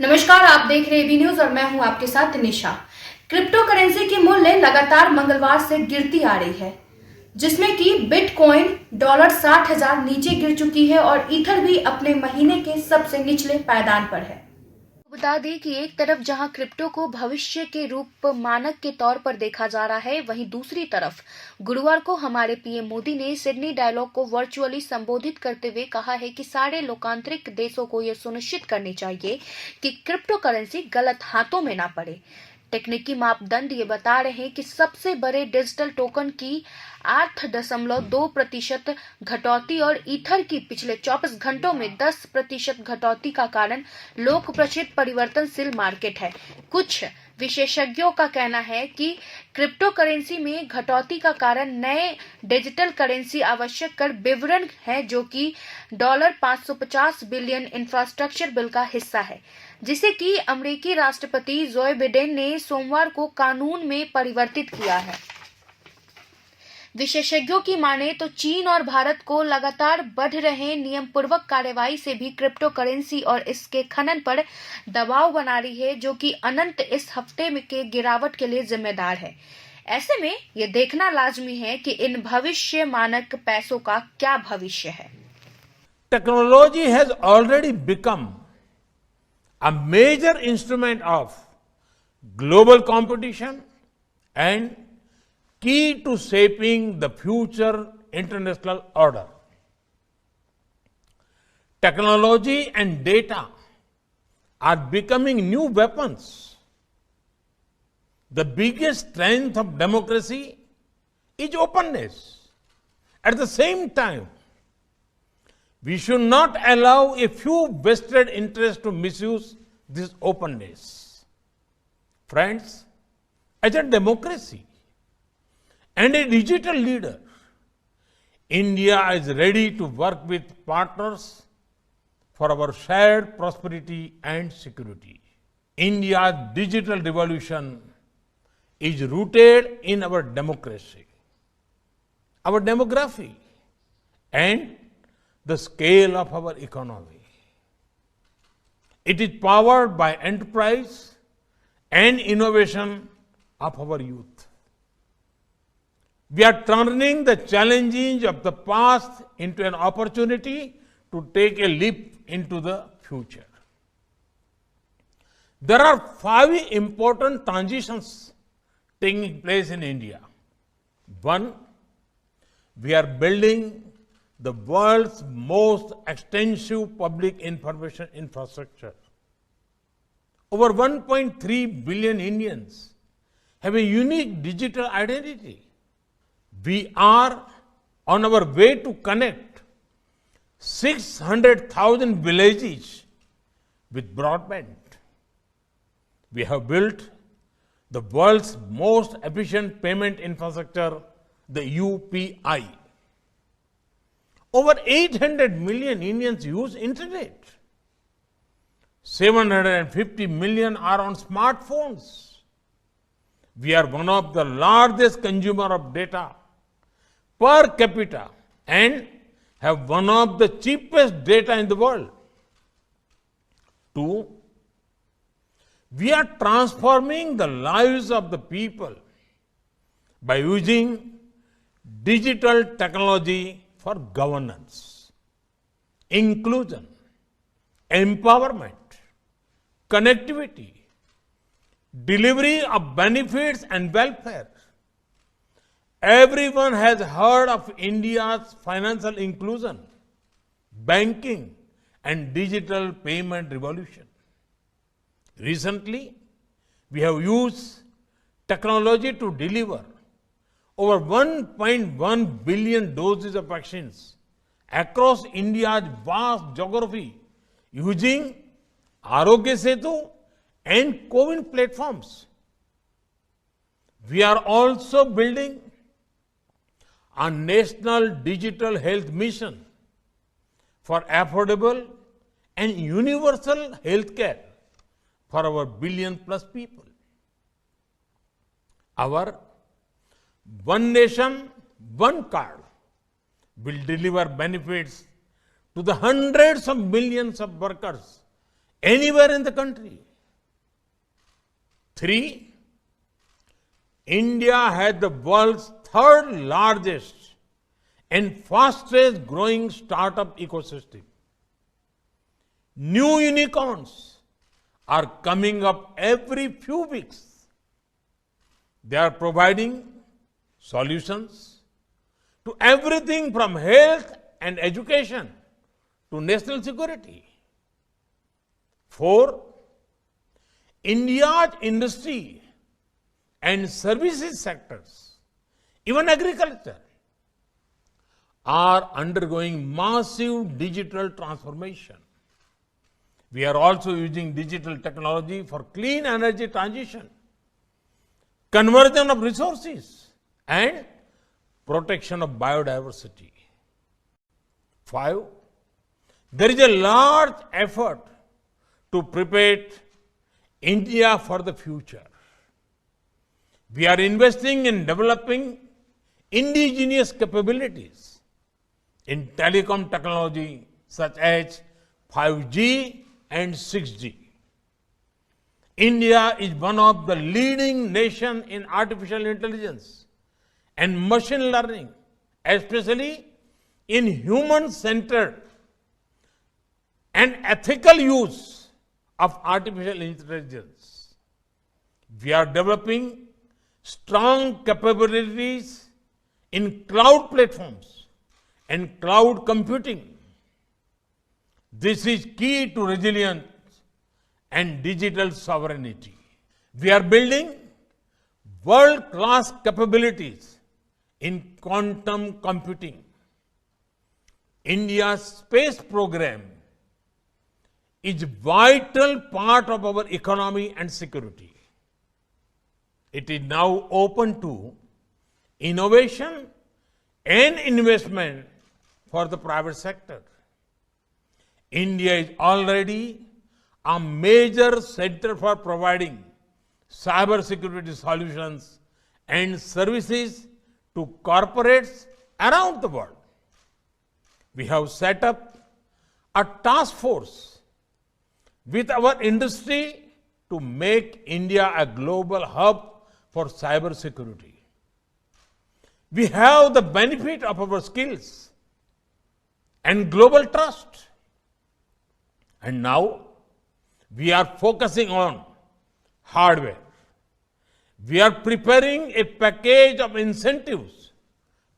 नमस्कार, आप देख रहे हैं बी न्यूज और मैं हूं आपके साथ निशा। क्रिप्टो करेंसी की मूल्य लगातार मंगलवार से गिरती आ रही है, जिसमें कि बिटकॉइन डॉलर 60,000 नीचे गिर चुकी है और ईथर भी अपने महीने के सबसे निचले पायदान पर है। बता दें कि एक तरफ जहां क्रिप्टो को भविष्य के रूप मानक के तौर पर देखा जा रहा है, वहीं दूसरी तरफ गुरुवार को हमारे पीएम मोदी ने सिडनी डायलॉग को वर्चुअली संबोधित करते हुए कहा है कि सारे लोकतांत्रिक देशों को यह सुनिश्चित करनी चाहिए कि क्रिप्टो करेंसी गलत हाथों में ना पड़े। तकनीकी मापदंड ये बता रहे हैं कि सबसे बड़े डिजिटल टोकन की 8.2% घटौती और ईथर की पिछले 24 घंटों में 10% घटौती का कारण लोकप्रिय परिवर्तनशील मार्केट है। कुछ विशेषज्ञों का कहना है कि क्रिप्टो करेंसी में घटौती का कारण नए डिजिटल करेंसी आवश्यक कर विवरण है, जो कि $550 बिलियन इंफ्रास्ट्रक्चर बिल का हिस्सा है, जिसे कि अमेरिकी राष्ट्रपति जो बाइडेन ने सोमवार को कानून में परिवर्तित किया है। विशेषज्ञों की माने तो चीन और भारत को लगातार बढ़ रहे नियमपूर्वक कार्यवाही से भी क्रिप्टो करेंसी और इसके खनन पर दबाव बना रही है, जो कि अनंत इस हफ्ते में के गिरावट के लिए जिम्मेदार है। ऐसे में यह देखना लाजमी है कि इन भविष्य मानक पैसों का क्या भविष्य है। Technology has already become a major instrument of global competition and key to shaping the future international order. Technology and data are becoming new weapons. The biggest strength of democracy is openness. At the same time, we should not allow a few vested interests to misuse this openness. Friends, as a democracy and a digital leader, India is ready to work with partners for our shared prosperity and security. India's digital revolution is rooted in our democracy, our demography, and the scale of our economy. It is powered by enterprise and innovation of our youth. We are turning the challenges of the past into an opportunity to take a leap into the future. There are 5 important transitions taking place in India. One, we are building the world's most extensive public information infrastructure. Over 1.3 billion Indians have a unique digital identity. We are on our way to connect 600,000 villages with broadband. We have built the world's most efficient payment infrastructure, the UPI. Over 800 million Indians use internet. 750 million are on smartphones. We are one of the largest consumer of data per capita and have one of the cheapest data in the world. 2, we are transforming the lives of the people by using digital technology for governance, inclusion, empowerment, connectivity, delivery of benefits and welfare. Everyone has heard of India's financial inclusion, banking, and digital payment revolution. Recently, we have used technology to deliver over 1.1 billion doses of vaccines across India's vast geography using Arogya Setu and CoWIN platforms. We are also building a national digital health mission for affordable and universal health care for our billion plus people. Our One Nation, One Card will deliver benefits to the hundreds of millions of workers anywhere in the country. 3, India has the world's third largest and fastest growing startup ecosystem. New unicorns are coming up every few weeks. They are providing solutions to everything from health and education to national security. 4, India's industry and services sectors, even agriculture, are undergoing massive digital transformation. We are also using digital technology for clean energy transition, conversion of resources, and protection of biodiversity. 5, there is a large effort to prepare India for the future. We are investing in developing indigenous capabilities in telecom technology such as 5G and 6G. India is one of the leading nations in artificial intelligence and machine learning, especially in human-centered and ethical use of artificial intelligence. We are developing strong capabilities in cloud platforms and cloud computing. This is key to resilience and digital sovereignty. We are building world-class capabilities in quantum computing. India's space program is a vital part of our economy and security. It is now open to innovation and investment for the private sector. India is already a major center for providing cybersecurity solutions and services to corporates around the world. We have set up a task force with our industry to make India a global hub for cybersecurity. We have the benefit of our skills and global trust. And now we are focusing on hardware. We are preparing a package of incentives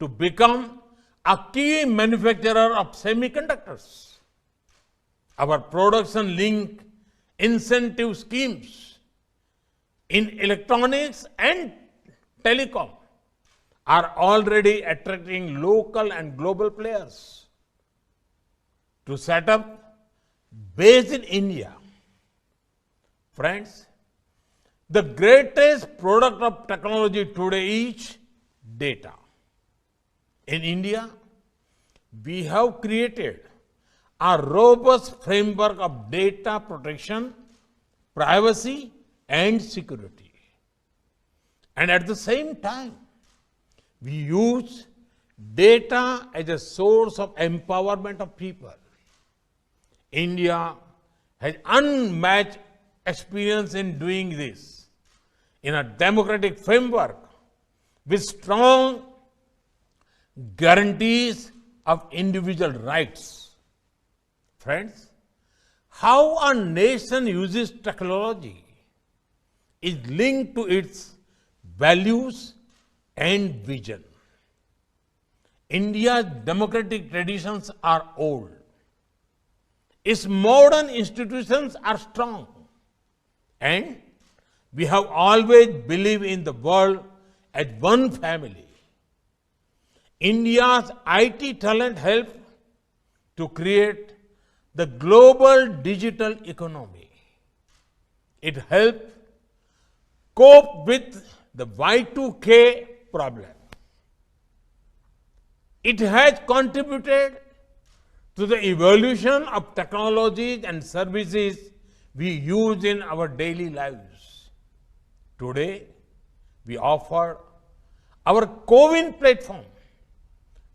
to become a key manufacturer of semiconductors. Our production link incentive schemes in electronics and telecom are already attracting local and global players. To set up base in India, friends, the greatest product of technology today is data. In India, we have created a robust framework of data protection, privacy, and security. And at the same time, we use data as a source of empowerment of people. India has unmatched experience in doing this in a democratic framework with strong guarantees of individual rights. Friends, how a nation uses technology is linked to its values and vision. India's democratic traditions are old. Its modern institutions are strong. And we have always believed in the world as one family. India's IT talent helped to create the global digital economy. It helped cope with the Y2K problem. It has contributed to the evolution of technologies and services we use in our daily lives. Today, we offer our CoWIN platform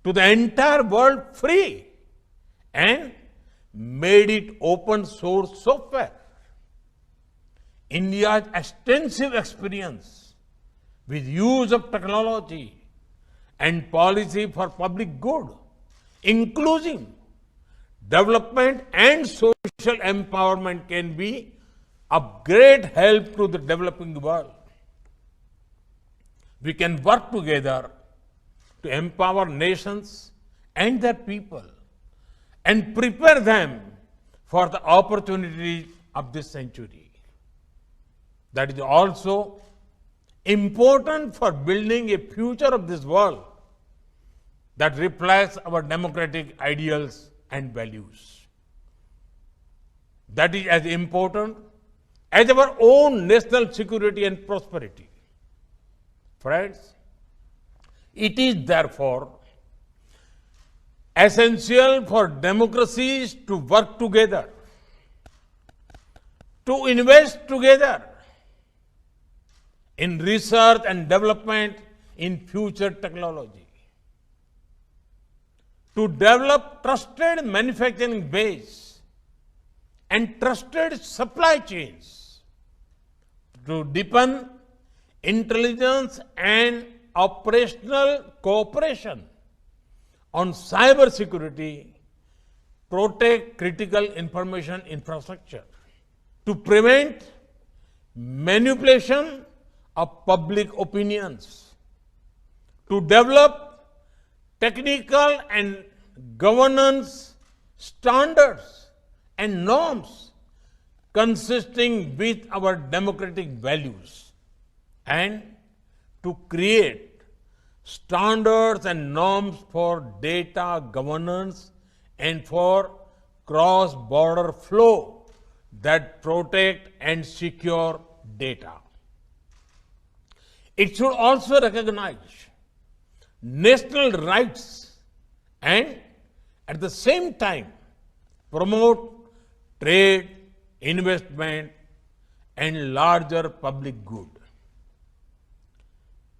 to the entire world free, and made it open source software. India's extensive experience with use of technology and policy for public good, including development and social empowerment, can be of great help to the developing world. We can work together to empower nations and their people and prepare them for the opportunities of this century. That is also important for building a future of this world that reflects our democratic ideals and values. That is as important as our own national security and prosperity. Friends, it is therefore essential for democracies to work together, to invest together in research and development in future technology, to develop trusted manufacturing base and trusted supply chains, to deepen intelligence and operational cooperation on cyber security, protect critical information infrastructure, to prevent manipulation of public opinions, to develop technical and governance standards and norms consisting with our democratic values, and to create standards and norms for data governance and for cross-border flow that protect and secure data. It should also recognize national rights and at the same time promote trade, investment, and larger public good.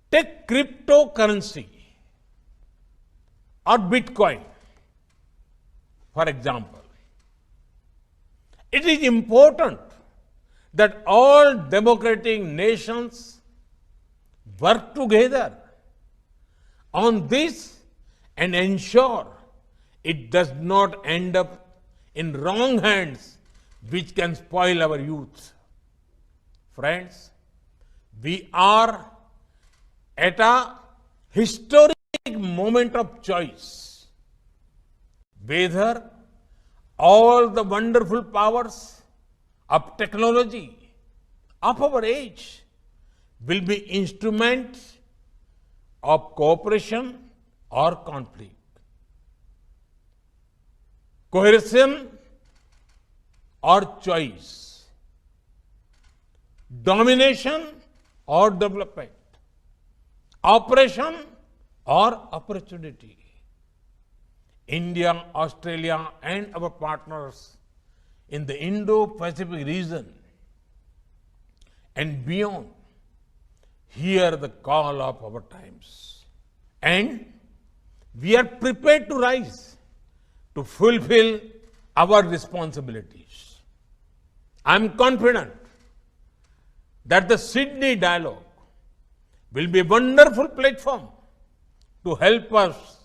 Take cryptocurrency or Bitcoin, for example. It is important that all democratic nations work together on this and ensure it does not end up in wrong hands, which can spoil our youth. Friends, we are at a historic moment of choice, whether all the wonderful powers of technology of our age will be instruments of cooperation or conflict, coercion or choice, domination or development, operation or opportunity. India, Australia, and our partners in the Indo-Pacific region and beyond hear the call of our times. And we are prepared to rise to fulfill our responsibilities. I am confident that the Sydney Dialogue will be a wonderful platform to help us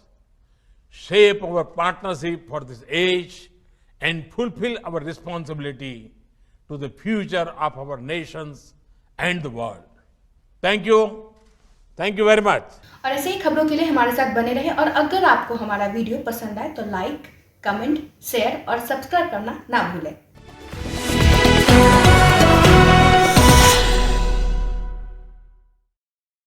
shape our partnership for this age and fulfill our responsibility to the future of our nations and the world. Thank you. Thank you very much. और ऐसे ही खबरों के लिए हमारे साथ बने रहें और अगर आपको हमारा वीडियो पसंद आए तो लाइक, कमेंट, शेयर और सब्सक्राइब करना ना भूलें।